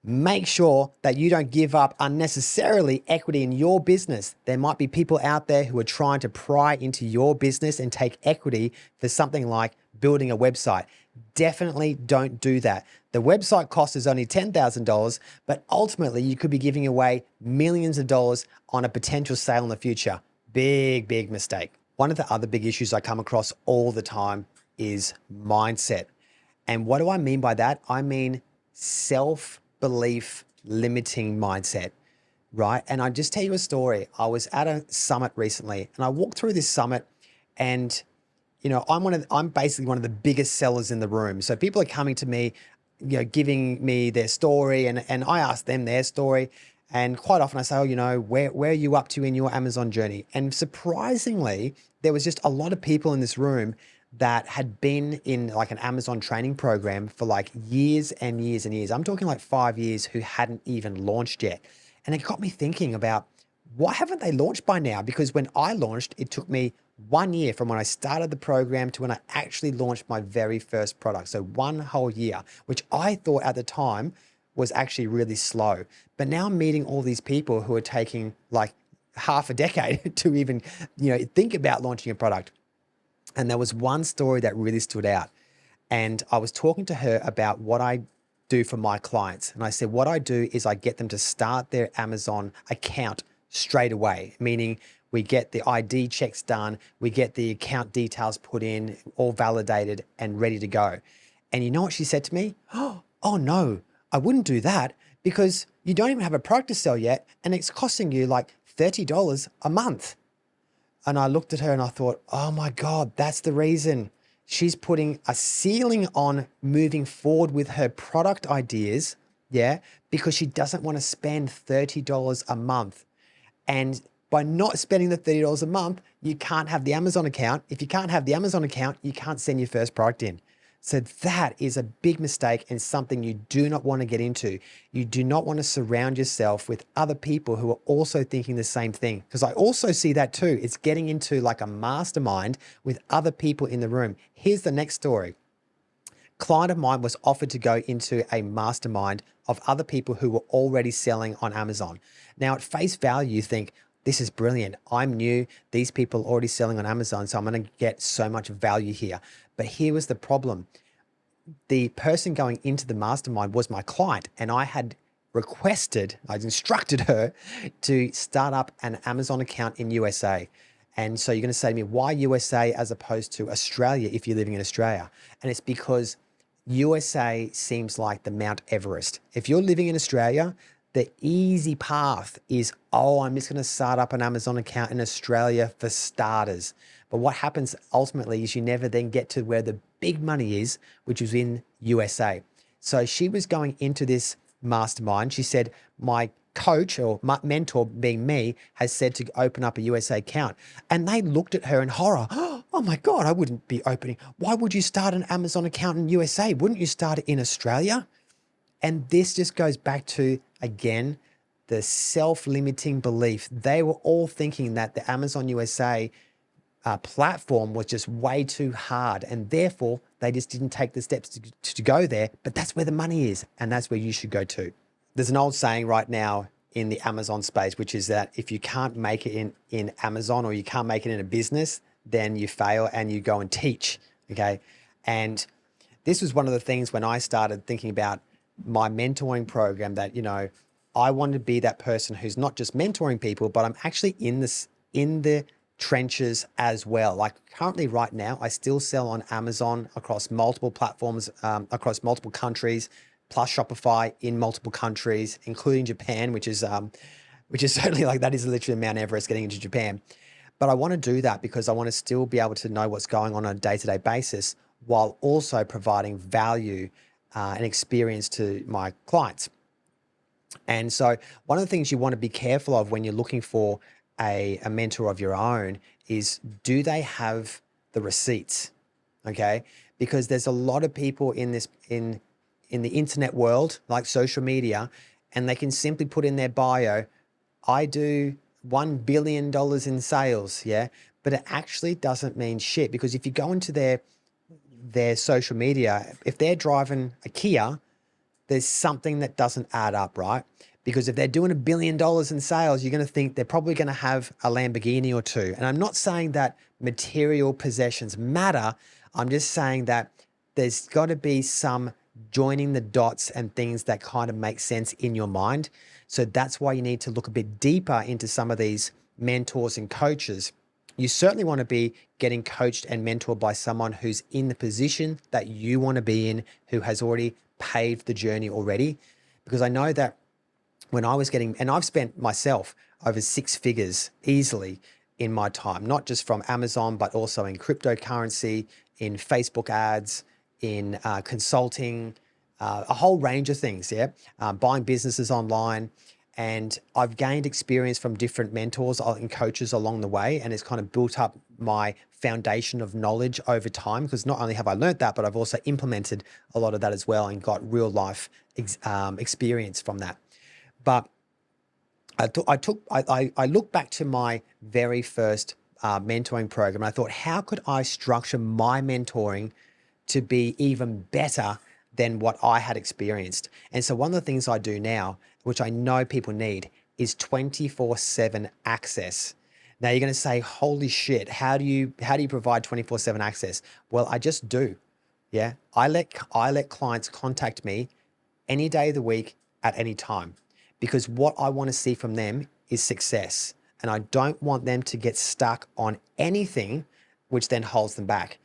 Make sure that you don't give up unnecessarily equity in your business. There might be people out there who are trying to pry into your business and take equity for something like building a website. Definitely don't do that. The website cost is only $10,000, but ultimately you could be giving away millions of dollars on a potential sale in the future. Big, big mistake. One of the other big issues I come across all the time is mindset. And what do I mean by that? I mean self-belief limiting mindset, right? And I just tell you a story. I was at a summit recently and I walked through this summit and I'm basically one of the biggest sellers in the room. So people are coming to me, giving me their story and I ask them their story. And quite often I say, where are you up to in your Amazon journey? And surprisingly, there was just a lot of people in this room that had been in like an Amazon training program for like years and years and years. I'm talking like 5 years who hadn't even launched yet. And it got me thinking about why haven't they launched by now? Because when I launched, it took me 1 year from when I started the program to when I actually launched my very first product. So 1 whole year, which I thought at the time was actually really slow. But now I'm meeting all these people who are taking like half a decade to even, think about launching a product. And there was one story that really stood out. And I was talking to her about what I do for my clients. And I said, what I do is I get them to start their Amazon account straight away, meaning we get the ID checks done, we get the account details put in, all validated and ready to go. And you know what she said to me? Oh no, I wouldn't do that because you don't even have a product to sell yet and it's costing you like $30 a month. And I looked at her and I thought, oh my God, that's the reason. She's putting a ceiling on moving forward with her product ideas, because she doesn't want to spend $30 a month. And by not spending the $30 a month, you can't have the Amazon account. If you can't have the Amazon account, you can't send your first product in. So that is a big mistake and something you do not want to get into. You do not want to surround yourself with other people who are also thinking the same thing. Because I also see that too. It's getting into like a mastermind with other people in the room. Here's the next story. Client of mine was offered to go into a mastermind of other people who were already selling on Amazon. Now at face value, you think, this is brilliant. I'm new. These people are already selling on Amazon, so I'm going to get so much value here. But here was the problem. The person going into the mastermind was my client, and I had instructed her to start up an Amazon account in USA. And so you're going to say to me, why USA as opposed to Australia if you're living in Australia? And it's because USA seems like the Mount Everest. If you're living in Australia, the easy path is, I'm just going to start up an Amazon account in Australia for starters. But what happens ultimately is you never then get to where the big money is, which is in USA. So she was going into this mastermind. She said, my coach or my mentor being me has said to open up a USA account. And they looked at her in horror. Oh my God, I wouldn't be opening. Why would you start an Amazon account in USA? Wouldn't you start it in Australia? And this just goes back to, again, the self-limiting belief. They were all thinking that the Amazon USA platform was just way too hard, and therefore they just didn't take the steps to go there. But that's where the money is, and that's where you should go to. There's an old saying right now in the Amazon space, which is that if you can't make it in Amazon or you can't make it in a business, then you fail and you go and teach, okay? And this was one of the things when I started thinking about my mentoring program that, I wanted to be that person who's not just mentoring people, but I'm actually in the trenches as well. Like currently right now, I still sell on Amazon across multiple platforms, across multiple countries, plus Shopify in multiple countries, including Japan, which is certainly like, that is literally Mount Everest, getting into Japan. But I want to do that because I want to still be able to know what's going on a day-to-day basis while also providing value and experience to my clients. And so one of the things you want to be careful of when you're looking for a mentor of your own is, do they have the receipts? Okay. Because there's a lot of people in the internet world, like social media, and they can simply put in their bio, I do $1 billion in sales. Yeah. But it actually doesn't mean shit, because if you go into their social media, if they're driving a Kia, there's something that doesn't add up, right? Because if they're doing $1 billion in sales, you're going to think they're probably going to have a Lamborghini or two. And I'm not saying that material possessions matter. I'm just saying that there's got to be some joining the dots and things that kind of make sense in your mind. So that's why you need to look a bit deeper into some of these mentors and coaches. You certainly want to be getting coached and mentored by someone who's in the position that you want to be in, who has already paved the journey already. Because I know that when I was getting, and I've spent myself over 6 figures easily in my time, not just from Amazon, but also in cryptocurrency, in Facebook ads, in consulting, a whole range of things, yeah, buying businesses online. And I've gained experience from different mentors and coaches along the way. And it's kind of built up my foundation of knowledge over time, because not only have I learned that, but I've also implemented a lot of that as well and got real life experience from that. But I look back to my very first mentoring program, and I thought, how could I structure my mentoring to be even better than what I had experienced? And so one of the things I do now, which I know people need, is 24/7 access. Now you're going to say, holy shit, how do you provide 24/7 access? Well, I just do. Yeah. I let clients contact me any day of the week at any time, because what I want to see from them is success. And I don't want them to get stuck on anything which then holds them back.